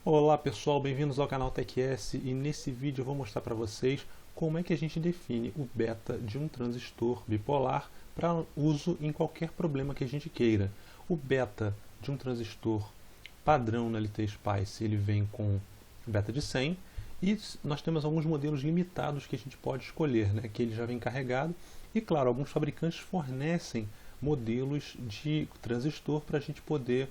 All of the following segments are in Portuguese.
Olá pessoal, bem-vindos ao canal TechS e nesse vídeo eu vou mostrar para vocês como é que a gente define o beta de um transistor bipolar para uso em qualquer problema que a gente queira. O beta de um transistor padrão na LTspice ele vem com beta de 100 e nós temos alguns modelos limitados que a gente pode escolher, né, que ele já vem carregado e claro, alguns fabricantes fornecem modelos de transistor para a gente poder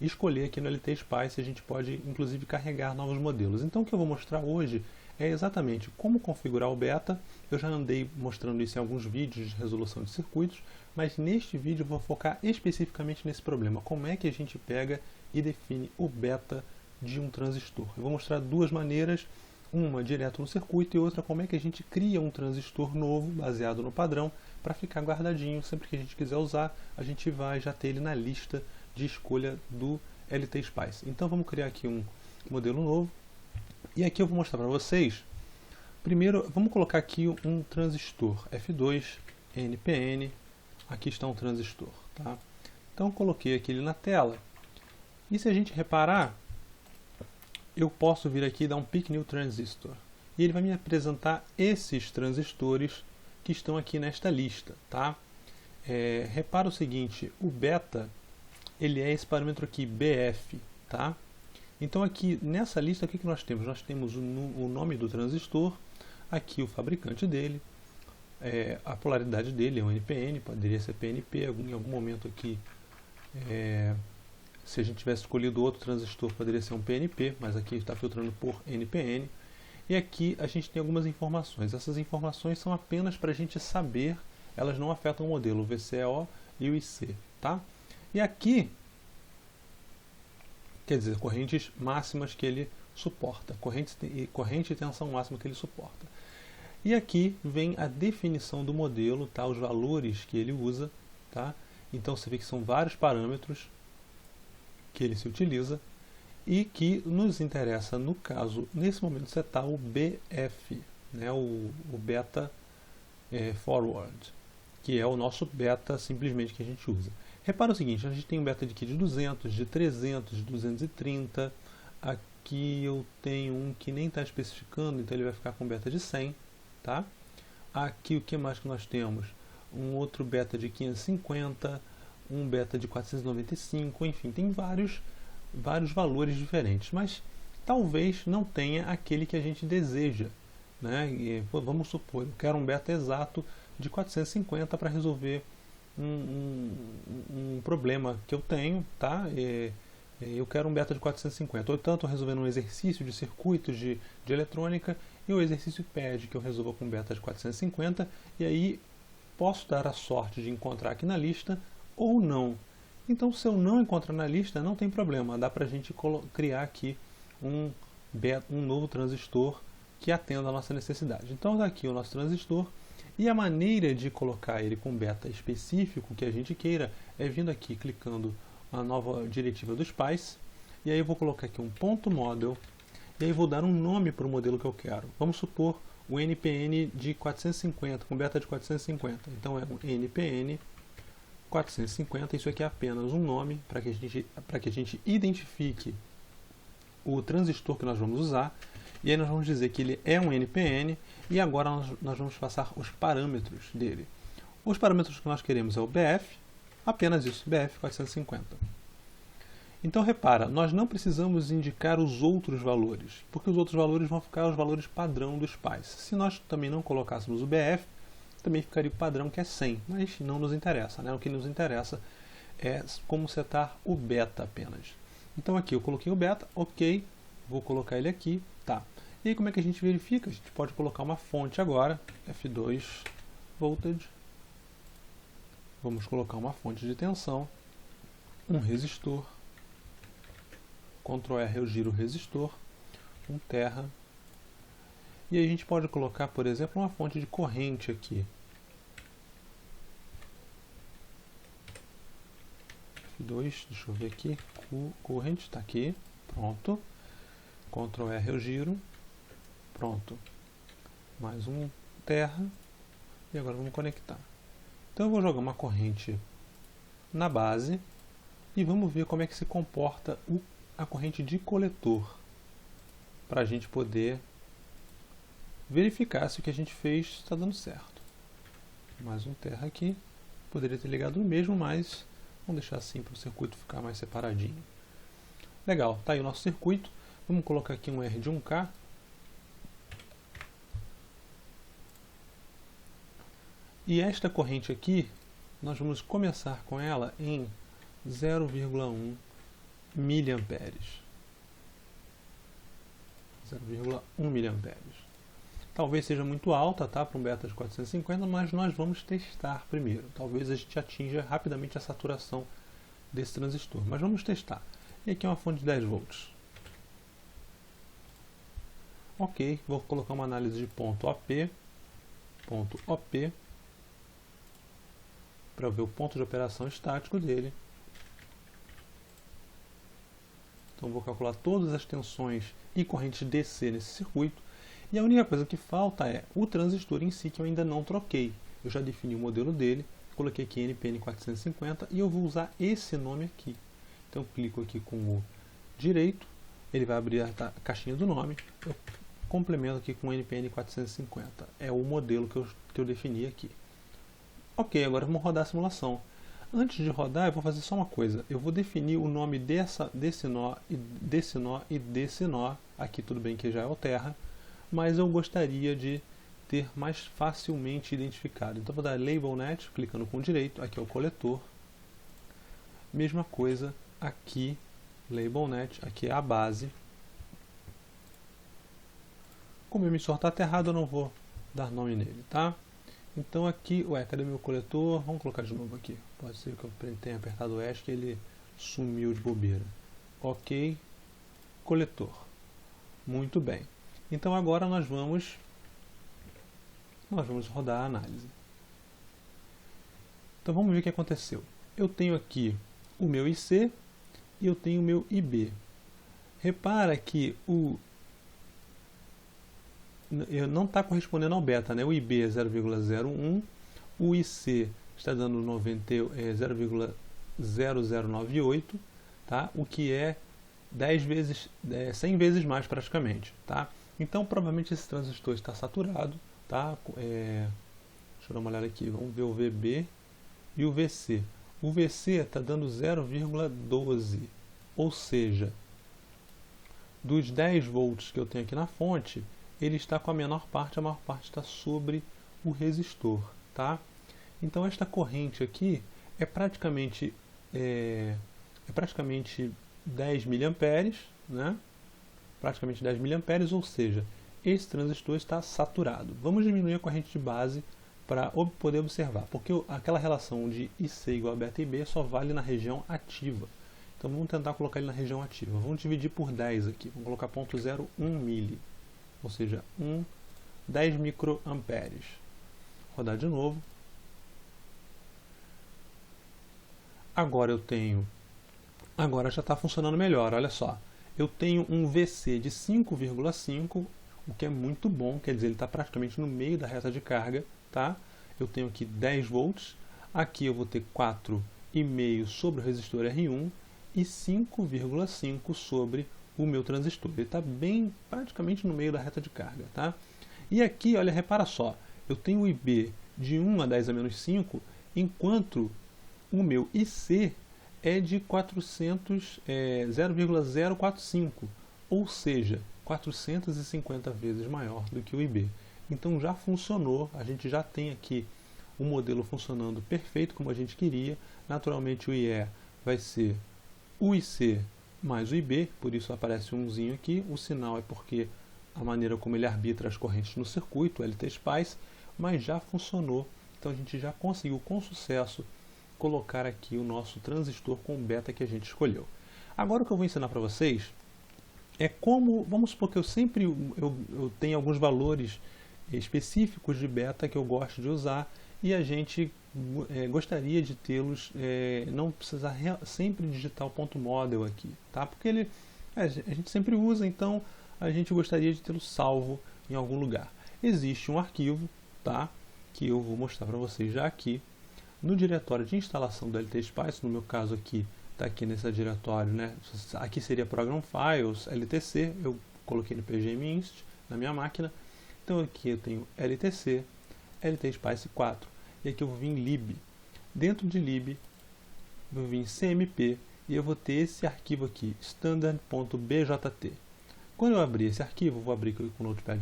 escolher aqui no LTspice, a gente pode inclusive carregar novos modelos. Então o que eu vou mostrar hoje é exatamente como configurar o beta. Eu já andei mostrando isso em alguns vídeos de resolução de circuitos, mas neste vídeo eu vou focar especificamente nesse problema, como é que a gente pega e define o beta de um transistor. Eu vou mostrar duas maneiras, uma direto no circuito e outra como é que a gente cria um transistor novo baseado no padrão para ficar guardadinho, sempre que a gente quiser usar, a gente vai já ter ele na lista de escolha do LTspice. Então vamos criar aqui um modelo novo e aqui eu vou mostrar para vocês. Primeiro vamos colocar aqui um transistor F2 NPN. Aqui está um transistor, tá? Então coloquei aqui ele na tela e se a gente reparar, eu posso vir aqui e dar um Pick New Transistor e ele vai me apresentar esses transistores que estão aqui nesta lista, tá? Repara o seguinte, o beta ele é esse parâmetro aqui, BF, tá? Então aqui nessa lista o que nós temos? Nós temos o nome do transistor, aqui o fabricante dele, a polaridade dele é um NPN, poderia ser PNP, em algum momento aqui, se a gente tivesse escolhido outro transistor poderia ser um PNP, mas aqui está filtrando por NPN. E aqui a gente tem algumas informações, essas informações são apenas para a gente saber, elas não afetam o modelo, o VCO e o IC, tá? E aqui, quer dizer, correntes máximas que ele suporta, corrente e tensão máxima que ele suporta. E aqui vem a definição do modelo, tá? Os valores que ele usa, tá? Então você vê que são vários parâmetros que ele se utiliza e que nos interessa, no caso, nesse momento, setar o BF, né? o beta forward, que é o nosso beta simplesmente que a gente usa. Repara o seguinte, a gente tem um beta aqui de 200, de 300, de 230. Aqui eu tenho um que nem está especificando, então ele vai ficar com beta de 100. Tá? Aqui o que mais que nós temos? Um outro beta de 550, um beta de 495, enfim, tem vários valores diferentes. Mas talvez não tenha aquele que a gente deseja. Né? Vamos supor, eu quero um beta exato de 450 para resolver um problema que eu tenho, tá? Eu quero um beta de 450, ou tanto resolvendo um exercício de circuitos de eletrônica e o exercício pede que eu resolva com beta de 450 e aí posso dar a sorte de encontrar aqui na lista ou não. Então se eu não encontrar na lista não tem problema, dá pra gente criar aqui um novo transistor que atenda a nossa necessidade. Então daqui o nosso transistor. E a maneira de colocar ele com beta específico que a gente queira é vindo aqui, clicando na nova diretiva do Spice. E aí eu vou colocar aqui um ponto model. E aí vou dar um nome para o modelo que eu quero. Vamos supor o NPN de 450, com beta de 450. Então é um NPN 450. Isso aqui é apenas um nome para que a gente identifique o transistor que nós vamos usar. E aí nós vamos dizer que ele é um NPN e agora nós vamos passar os parâmetros dele. Os parâmetros que nós queremos é o BF, apenas isso, BF 450. Então repara, nós não precisamos indicar os outros valores, porque os outros valores vão ficar os valores padrão do Spice. Se nós também não colocássemos o BF, também ficaria o padrão que é 100, mas não nos interessa, né? O que nos interessa é como setar o beta apenas. Então aqui eu coloquei o beta, ok, vou colocar ele aqui, tá. E aí como é que a gente verifica? A gente pode colocar uma fonte agora, F2 voltage. Vamos colocar uma fonte de tensão, um resistor, Ctrl R eu giro o resistor, um terra. E aí a gente pode colocar, por exemplo, uma fonte de corrente aqui. F2, deixa eu ver aqui, corrente está aqui, pronto. Ctrl R eu giro, pronto. Mais um terra. E agora vamos conectar. Então eu vou jogar uma corrente na base e vamos ver como é que se comporta a corrente de coletor. para a gente poder verificar se o que a gente fez está dando certo. Mais um terra aqui. Poderia ter ligado no mesmo, mas vamos deixar assim para o circuito ficar mais separadinho. Legal, tá aí o nosso circuito. Vamos colocar aqui um R de 1K. E esta corrente aqui, nós vamos começar com ela em 0,1 miliamperes. 0,1 miliamperes. Talvez seja muito alta, tá, para um beta de 450, mas nós vamos testar primeiro. Talvez a gente atinja rapidamente a saturação desse transistor, mas vamos testar. E aqui é uma fonte de 10 volts. Ok, vou colocar uma análise de ponto OP, para ver o ponto de operação estático dele. Então vou calcular todas as tensões e correntes DC nesse circuito. E a única coisa que falta é o transistor em si, que eu ainda não troquei. Eu já defini o modelo dele, coloquei aqui NPN450 e eu vou usar esse nome aqui. Então eu clico aqui com o direito, ele vai abrir a caixinha do nome, eu complemento aqui com NPN450. É o modelo que eu defini aqui. Ok, agora vamos rodar a simulação. Antes de rodar, eu vou fazer só uma coisa. Eu vou definir o nome desse nó e desse nó. Aqui tudo bem que já é o terra, mas eu gostaria de ter mais facilmente identificado. Então vou dar Label Net, clicando com o direito. Aqui é o coletor. Mesma coisa aqui, Label Net. Aqui é a base. Como o emissor está aterrado, eu não vou dar nome nele, tá? Então aqui, cadê meu coletor? Vamos colocar de novo aqui. Pode ser que eu tenha apertado o ESC e ele sumiu de bobeira. Ok, coletor. Muito bem. Então agora nós vamos rodar a análise. Então vamos ver o que aconteceu. Eu tenho aqui o meu IC e eu tenho o meu IB. Repara que não está correspondendo ao beta, né? O IB é 0,01, o IC está dando 0,0098, tá? O que é 100 vezes mais praticamente, tá? Então provavelmente esse transistor está saturado, tá? Deixa eu dar uma olhada aqui, vamos ver o VB e o VC. O VC está dando 0,12, ou seja, dos 10 volts que eu tenho aqui na fonte, ele está com a maior parte está sobre o resistor, tá? Então esta corrente aqui é praticamente 10 miliamperes, né? Praticamente 10 miliamperes, ou seja, esse transistor está saturado. Vamos diminuir a corrente de base para poder observar, porque aquela relação de IC igual a beta IB só vale na região ativa. Então vamos tentar colocar ele na região ativa. Vamos dividir por 10 aqui, vamos colocar 0,01 mili. Ou seja, 10 microamperes. Rodar de novo. Agora já está funcionando melhor, olha só. Eu tenho um VC de 5,5, o que é muito bom, quer dizer, ele está praticamente no meio da reta de carga, tá? Eu tenho aqui 10 volts, aqui eu vou ter 4,5 sobre o resistor R1 e 5,5 sobre o meu transistor. Ele está bem, praticamente no meio da reta de carga, tá? E aqui, olha, repara só, eu tenho o IB de 1 a 10 a menos 5, enquanto o meu IC é de 0,045, ou seja, 450 vezes maior do que o IB. Então já funcionou, a gente já tem aqui o modelo funcionando perfeito como a gente queria. Naturalmente o IE vai ser o IC mais o IB, por isso aparece um umzinho aqui. O sinal é porque a maneira como ele arbitra as correntes no circuito, LT-Spice, mas já funcionou. Então a gente já conseguiu com sucesso colocar aqui o nosso transistor com o beta que a gente escolheu. Agora o que eu vou ensinar para vocês é como, vamos supor que eu tenho alguns valores específicos de beta que eu gosto de usar e a gente gostaria de tê-los, não precisar sempre digitar o ponto model aqui, tá? Porque a gente sempre usa, então a gente gostaria de tê-lo salvo em algum lugar. Existe um arquivo, tá? Que eu vou mostrar para vocês já aqui no diretório de instalação do LT-Spice. No meu caso aqui, está aqui nesse diretório, né? Aqui seria Program Files, LTC. Eu coloquei no pgminst, na minha máquina. Então aqui eu tenho LTC, LTSpice4, e aqui eu vou vir em lib. Dentro de lib, eu vou vir em cmp, e eu vou ter esse arquivo aqui, standard.bjt. Quando eu abrir esse arquivo, vou abrir com o Notepad++,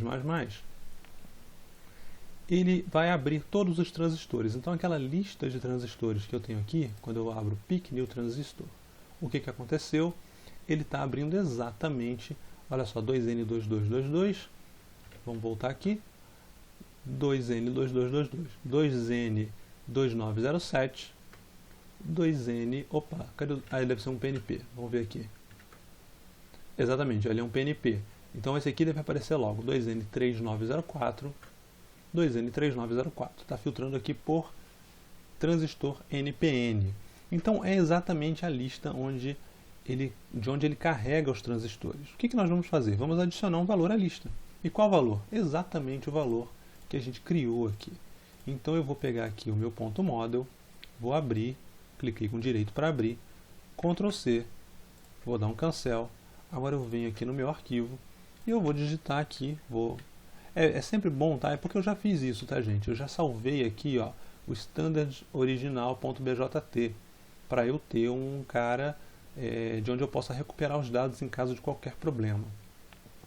ele vai abrir todos os transistores. Então aquela lista de transistores que eu tenho aqui, quando eu abro pick new transistor, o que aconteceu? Ele está abrindo exatamente, olha só, 2N2222, vamos voltar aqui, 2N2222, 2N2907, 2N, opa, cadê? Ah, ele deve ser um PNP, vamos ver aqui. Exatamente, ele é um PNP. Então esse aqui deve aparecer logo, 2N3904, 2N3904. Está filtrando aqui por transistor NPN. Então é exatamente a lista de onde ele carrega os transistores. O que nós vamos fazer? Vamos adicionar um valor à lista. E qual valor? Exatamente o valor que a gente criou aqui. Então eu vou pegar aqui o meu ponto model, vou abrir, cliquei com direito para abrir, Ctrl C, vou dar um cancel. Agora eu venho aqui no meu arquivo e eu vou digitar aqui, é sempre bom, tá? É porque eu já fiz isso, tá, gente? Eu já salvei aqui, ó, o standard original.bjt para eu ter um cara de onde eu possa recuperar os dados em caso de qualquer problema.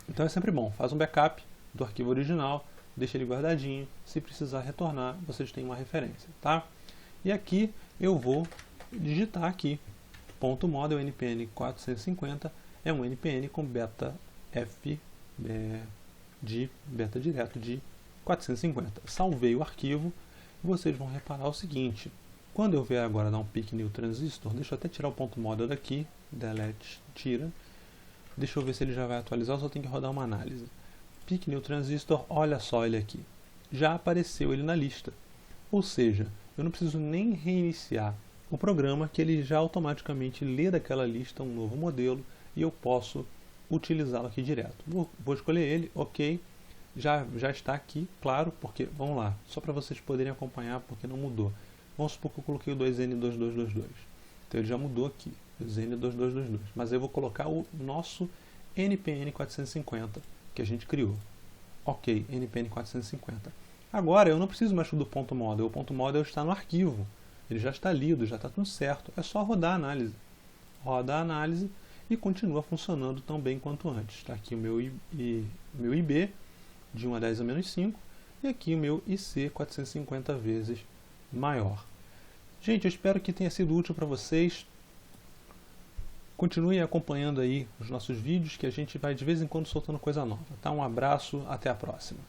Então é sempre bom, faz um backup do arquivo original, deixa ele guardadinho, se precisar retornar, vocês têm uma referência, tá? E aqui eu vou digitar aqui, ponto model npn 450, é um NPN com beta F de beta direto de 450. Salvei o arquivo. Vocês vão reparar o seguinte: quando eu vier agora dar um pick new transistor, deixa eu até tirar o ponto model daqui, delete, tira. Deixa eu ver se ele já vai atualizar, eu só tenho que rodar uma análise. Pick new transistor, olha só ele aqui. Já apareceu ele na lista. Ou seja, eu não preciso nem reiniciar o programa, que ele já automaticamente lê daquela lista um novo modelo e eu posso utilizá-lo aqui direto. Vou escolher ele, ok, já está aqui, claro, porque, vamos lá, só para vocês poderem acompanhar, porque não mudou. Vamos supor que eu coloquei o 2N2222, então ele já mudou aqui, 2N2222, mas eu vou colocar o nosso NPN 450, que a gente criou. Ok, NPN 450. Agora eu não preciso mais do ponto model, o ponto model está no arquivo, ele já está lido, já está tudo certo, é só rodar a análise. Roda a análise e continua funcionando tão bem quanto antes. Está aqui o meu IB de 1 a 10 a menos 5 e aqui o meu IC 450 vezes maior. Gente, eu espero que tenha sido útil para vocês. Continuem acompanhando aí os nossos vídeos, que a gente vai de vez em quando soltando coisa nova. Tá? Um abraço, até a próxima.